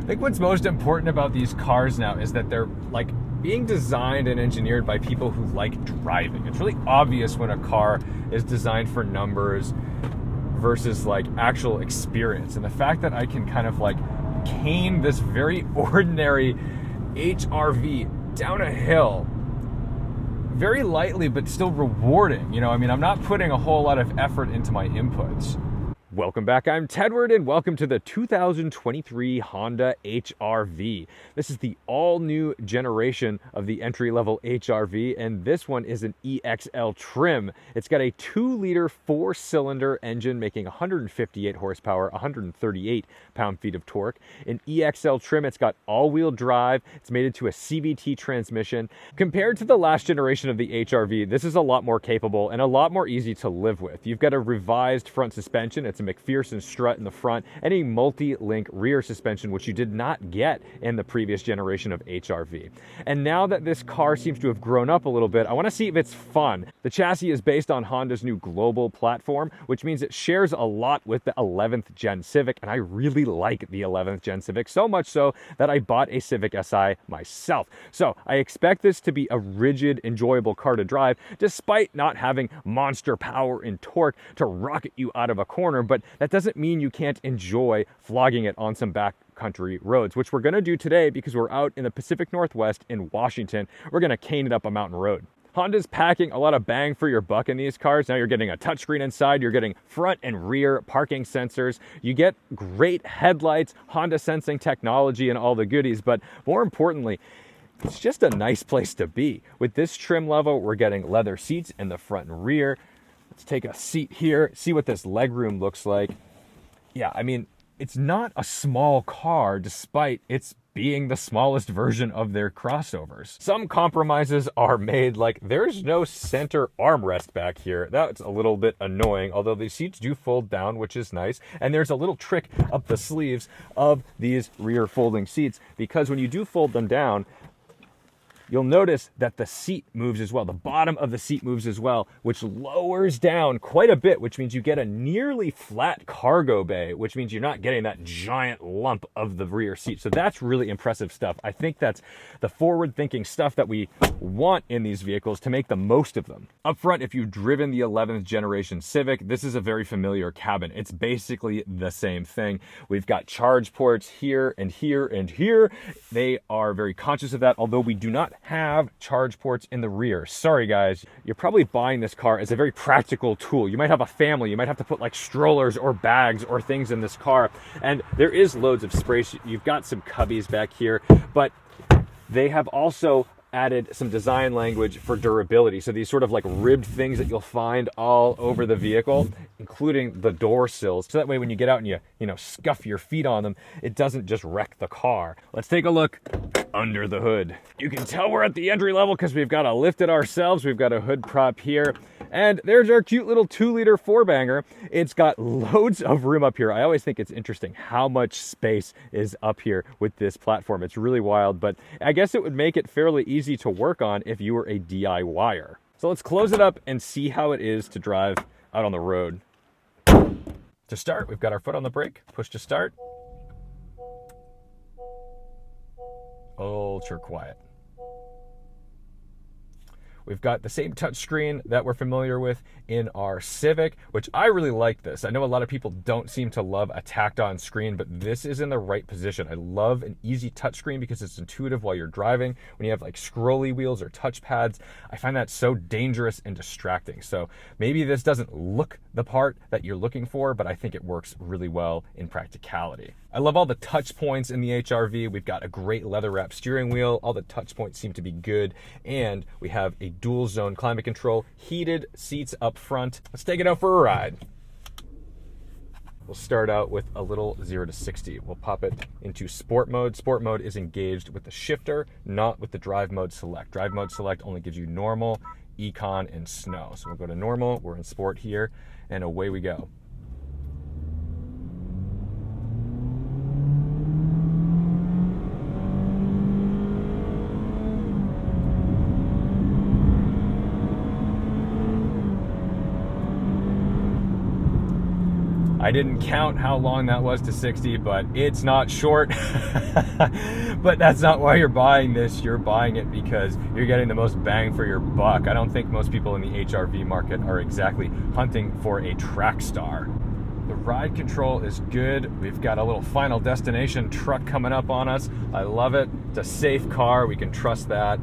think what's most important about these cars now is that they're like being designed and engineered by people who like driving. It's really obvious when a car is designed for numbers versus like actual experience. And the fact that I can kind of like cane this very ordinary HRV down a hill very lightly, but still rewarding. You know, I mean, I'm not putting a whole lot of effort into my inputs. Welcome back, I'm Tedward, and welcome to the 2023 Honda HR-V. This is the all-new generation of the entry-level HR-V, and this one is an EXL trim. It's got a 2-liter 4-cylinder engine making 158 horsepower, 138 pound-feet of torque. In EXL trim, it's got all-wheel drive. It's mated to a CVT transmission. Compared to the last generation of the HR-V, this is a lot more capable and a lot more easy to live with. You've got a revised front suspension. It's a McPherson strut in the front and a multi-link rear suspension, which you did not get in the previous generation of HR-V. And now that this car seems to have grown up a little bit, I want to see if it's fun. The chassis is based on Honda's new global platform, which means it shares a lot with the 11th Gen Civic, and I really like the 11th Gen Civic, so much so that I bought a Civic Si myself. So I expect this to be a rigid, enjoyable car to drive, despite not having monster power and torque to rocket you out of a corner, but that doesn't mean you can't enjoy flogging it on some backcountry roads, which we're going to do today because we're out in the Pacific Northwest in Washington. We're going to cane it up a mountain road. Honda's packing a lot of bang for your buck in these cars. Now you're getting a touchscreen inside, you're getting front and rear parking sensors, you get great headlights, Honda sensing technology and all the goodies, but more importantly, it's just a nice place to be. With this trim level, we're getting leather seats in the front and rear. Let's take a seat here, see what this legroom looks like. Yeah, I mean, it's not a small car despite its being the smallest version of their crossovers. Some compromises are made, like there's no center armrest back here. That's a little bit annoying, although these seats do fold down, which is nice. And there's a little trick up the sleeves of these rear folding seats, because when you do fold them down, you'll notice that the seat moves as well. The bottom of the seat moves as well, which lowers down quite a bit, which means you get a nearly flat cargo bay, which means you're not getting that giant lump of the rear seat. So that's really impressive stuff. I think that's the forward-thinking stuff that we want in these vehicles to make the most of them. Up front, if you've driven the 11th generation Civic, this is a very familiar cabin. It's basically the same thing. We've got charge ports here and here and here. They are very conscious of that, although we do not have charge ports in the rear. Sorry guys, you're probably buying this car as a very practical tool. You might have a family, you might have to put like strollers or bags or things in this car, and there is loads of space. You've got some cubbies back here, but they have also added some design language for durability. So these sort of like ribbed things that you'll find all over the vehicle, including the door sills. So that way when you get out and you scuff your feet on them, it doesn't just wreck the car. Let's take a look under the hood. You can tell we're at the entry level because we've got to lift it ourselves. We've got a hood prop here. And there's our cute little 2-liter 4-banger. It's got loads of room up here. I always think it's interesting how much space is up here with this platform. It's really wild, but I guess it would make it fairly easy to work on if you were a DIYer. So let's close it up and see how it is to drive out on the road. To start, we've got our foot on the brake, push to start. Ultra quiet. We've got the same touchscreen that we're familiar with in our Civic, which I really like this. I know a lot of people don't seem to love a tacked-on screen, but this is in the right position. I love an easy touchscreen because it's intuitive while you're driving. When you have like scrolly wheels or touchpads, I find that so dangerous and distracting. So maybe this doesn't look the part that you're looking for, but I think it works really well in practicality. I love all the touch points in the HR-V. We've got a great leather wrap steering wheel. All the touch points seem to be good. And we have a dual zone climate control, heated seats up front. Let's take it out for a ride. We'll start out with a little 0 to 60. We'll pop it into sport mode. Sport mode is engaged with the shifter, not with the drive mode select. Drive mode select only gives you normal, econ, and snow. So we'll go to normal, we're in sport here, and away we go. I didn't count how long that was to 60, but it's not short. But that's not why you're buying this. You're buying it because you're getting the most bang for your buck. I don't think most people in the HRV market are exactly hunting for a track star. The ride control is good. We've got a little Final Destination truck coming up on us. I love it. It's a safe car. We can trust that.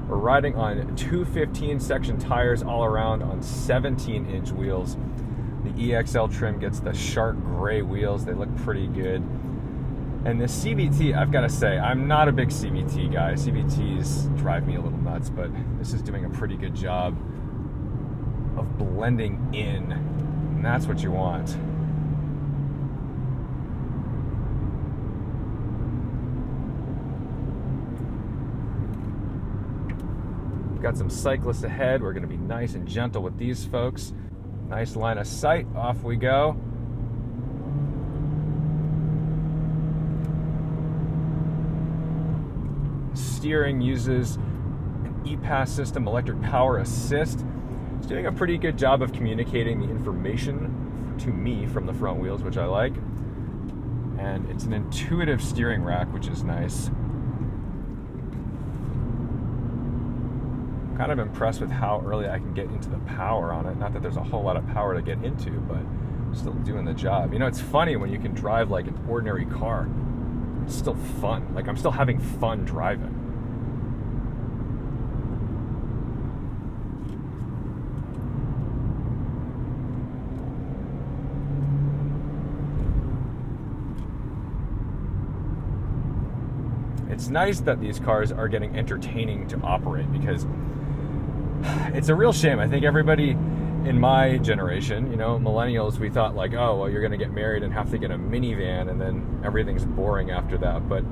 We're riding on 215 section tires all around on 17-inch wheels. The EXL trim gets the sharp gray wheels. They look pretty good. And the CVT, I've got to say, I'm not a big CVT guy. CVTs drive me a little nuts, but this is doing a pretty good job of blending in, and that's what you want. We've got some cyclists ahead. We're going to be nice and gentle with these folks. Nice line of sight. Off we go. Steering uses an EPAS system, electric power assist. It's doing a pretty good job of communicating the information to me from the front wheels, which I like. And it's an intuitive steering rack, which is nice. I'm kind of impressed with how early I can get into the power on it. Not that there's a whole lot of power to get into, but I'm still doing the job. You know, it's funny when you can drive like an ordinary car. It's still fun. Like, I'm still having fun driving. It's nice that these cars are getting entertaining to operate, because it's a real shame. I think everybody in my generation, you know, millennials, we thought like, oh, well, you're going to get married and have to get a minivan and then everything's boring after that. But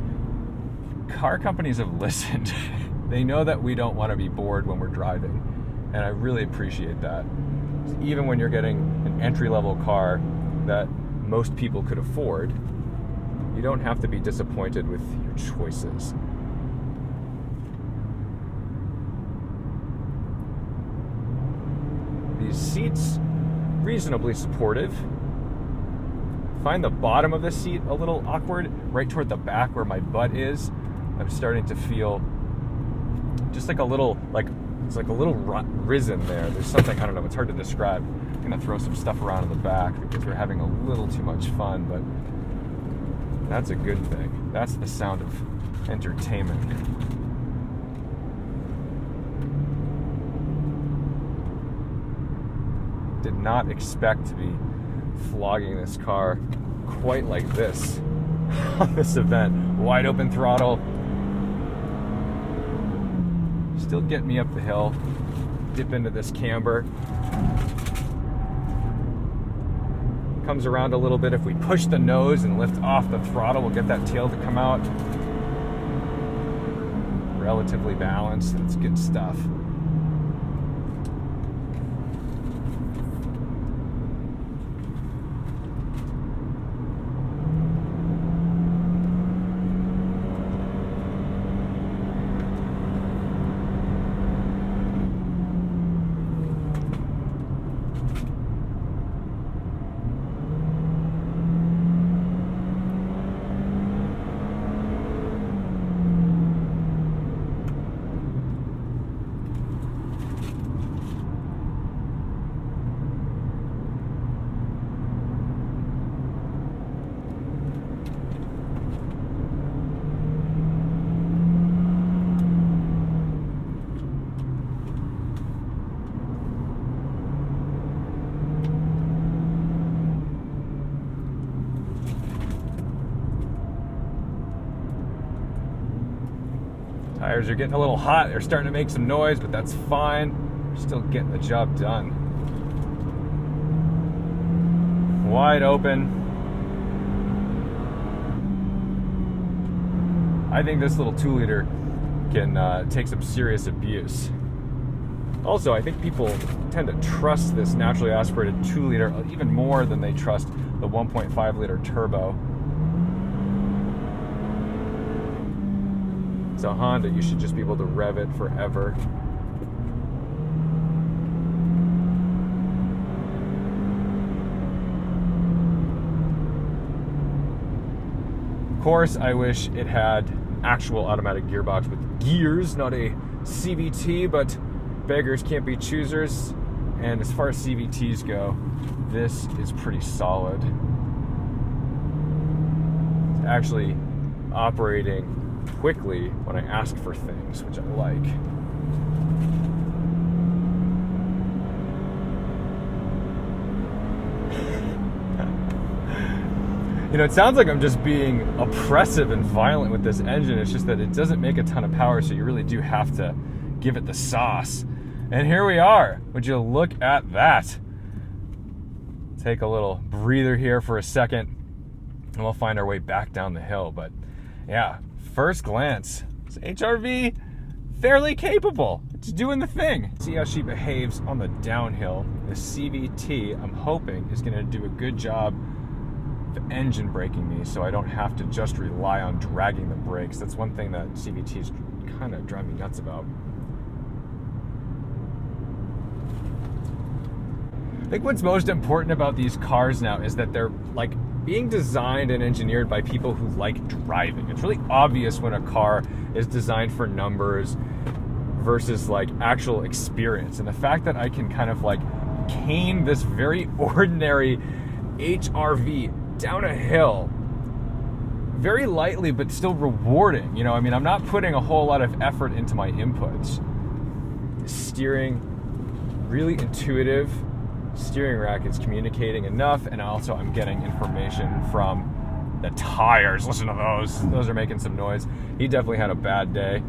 car companies have listened. They know that we don't want to be bored when we're driving. And I really appreciate that. Even when you're getting an entry-level car that most people could afford, you don't have to be disappointed with your choices. These seats, reasonably supportive. Find the bottom of the seat a little awkward, right toward the back where my butt is. I'm starting to feel just like a little, it's like a little risen there. There's something, I don't know, it's hard to describe. I'm gonna throw some stuff around in the back because we're having a little too much fun, but that's a good thing. That's the sound of entertainment. Did not expect to be flogging this car quite like this on this event. Wide open throttle. Still getting me up the hill. Dip into this camber. Comes around a little bit. If we push the nose and lift off the throttle, we'll get that tail to come out. Relatively balanced. That's good stuff. Tires are getting a little hot. They're starting to make some noise, but that's fine. We're still getting the job done. Wide open. I think this little 2-liter can take some serious abuse. Also, I think people tend to trust this naturally aspirated 2-liter even more than they trust the 1.5-liter turbo. It's a Honda, you should just be able to rev it forever. course, I wish it had actual automatic gearbox with gears, not a CVT, but beggars can't be choosers. And as far as CVTs go, this is pretty solid. It's actually operating quickly when I ask for things, which I like. You know, it sounds like I'm just being oppressive and violent with this engine. It's just that it doesn't make a ton of power, so you really do have to give it the sauce. And here we are. Would you look at that? Take a little breather here for a second, and we'll find our way back down the hill. But yeah, first glance, this HRV fairly capable. It's doing the thing. See how she behaves on the downhill. The CVT, I'm hoping, is going to do a good job of engine braking me, so I don't have to just rely on dragging the brakes. That's one thing that CVTs kind of drive me nuts about. I think what's most important about these cars now is that they're like being designed and engineered by people who like driving. It's really obvious when a car is designed for numbers versus like actual experience. And the fact that I can kind of like cane this very ordinary HRV down a hill very lightly but still rewarding. You know, I mean, I'm not putting a whole lot of effort into my inputs. Steering, really intuitive. Steering rack is communicating enough, and also I'm getting information from the tires. Listen to those. Those are making some noise. He definitely had a bad day.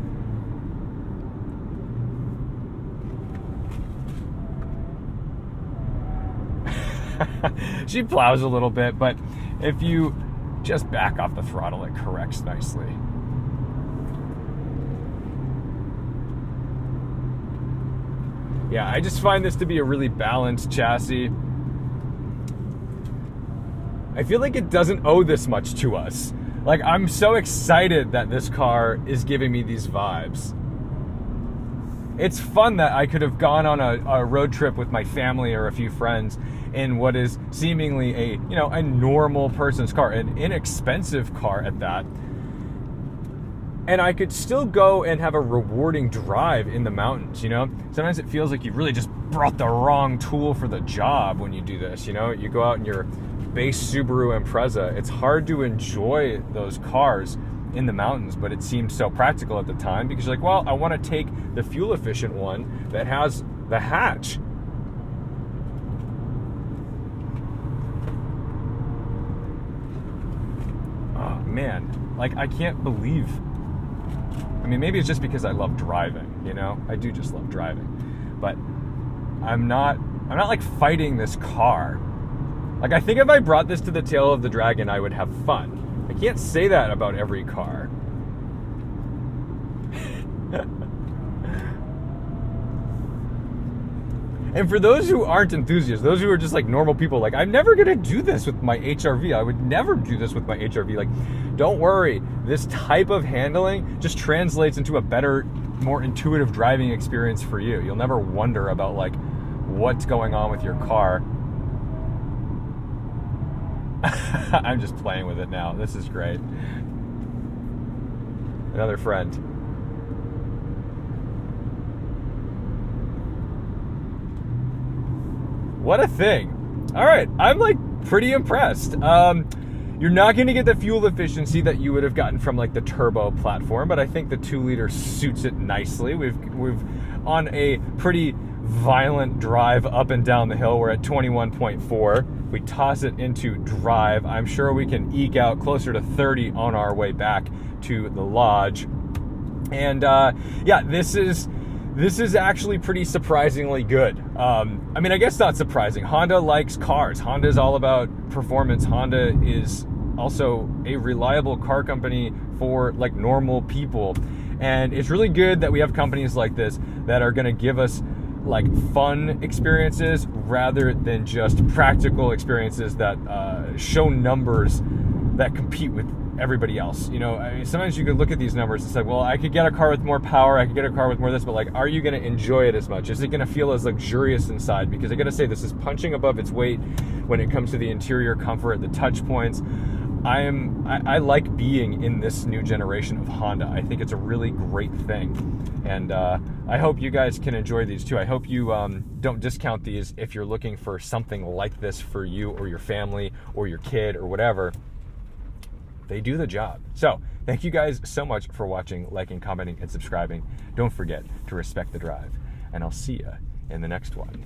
She plows a little bit, but if you just back off the throttle, it corrects nicely. Yeah, I just find this to be a really balanced chassis. I feel like it doesn't owe this much to us. Like, I'm so excited that this car is giving me these vibes. It's fun that I could have gone on a road trip with my family or a few friends in what is seemingly a normal person's car, an inexpensive car at that. And I could still go and have a rewarding drive in the mountains, you know? Sometimes it feels like you really just brought the wrong tool for the job when you do this, you know? You go out in your base Subaru Impreza. It's hard to enjoy those cars in the mountains, but it seemed so practical at the time because you're like, well, I want to take the fuel efficient one that has the hatch. Oh man, like I can't believe, I mean, maybe it's just because I love driving, you know? I do just love driving. But I'm not like fighting this car. Like, I think if I brought this to the tail of the dragon, I would have fun. I can't say that about every car. And for those who aren't enthusiasts, those who are just like normal people, like, I'm never gonna do this with my HRV. I would never do this with my HRV. Like, don't worry. This type of handling just translates into a better, more intuitive driving experience for you. You'll never wonder about like what's going on with your car. I'm just playing with it now. This is great. Another friend. What a thing. All right, I'm like pretty impressed. You're not going to get the fuel efficiency that you would have gotten from like the turbo platform, but I think the 2-liter suits it nicely. We've on a pretty violent drive up and down the hill. We're at 21.4. We toss it into drive. I'm sure we can eke out closer to 30 on our way back to the lodge. And yeah, this is actually pretty surprisingly good. I mean, I guess not surprising. Honda likes cars. Honda is all about performance. Honda is also a reliable car company for like normal people. And it's really good that we have companies like this that are going to give us like fun experiences rather than just practical experiences that show numbers that compete with everybody else. You know, I mean, sometimes you could look at these numbers and say, well, I could get a car with more power, I could get a car with more this, but like, are you going to enjoy it as much? Is it going to feel as luxurious inside? Because I got to say, this is punching above its weight when it comes to the interior comfort, the touch points. I like being in this new generation of Honda. I think it's a really great thing, and I hope you guys can enjoy these too. I hope you don't discount these if you're looking for something like this for you or your family or your kid or whatever. They do the job. So thank you guys so much for watching, liking, commenting, and subscribing. Don't forget to respect the drive, and I'll see you in the next one.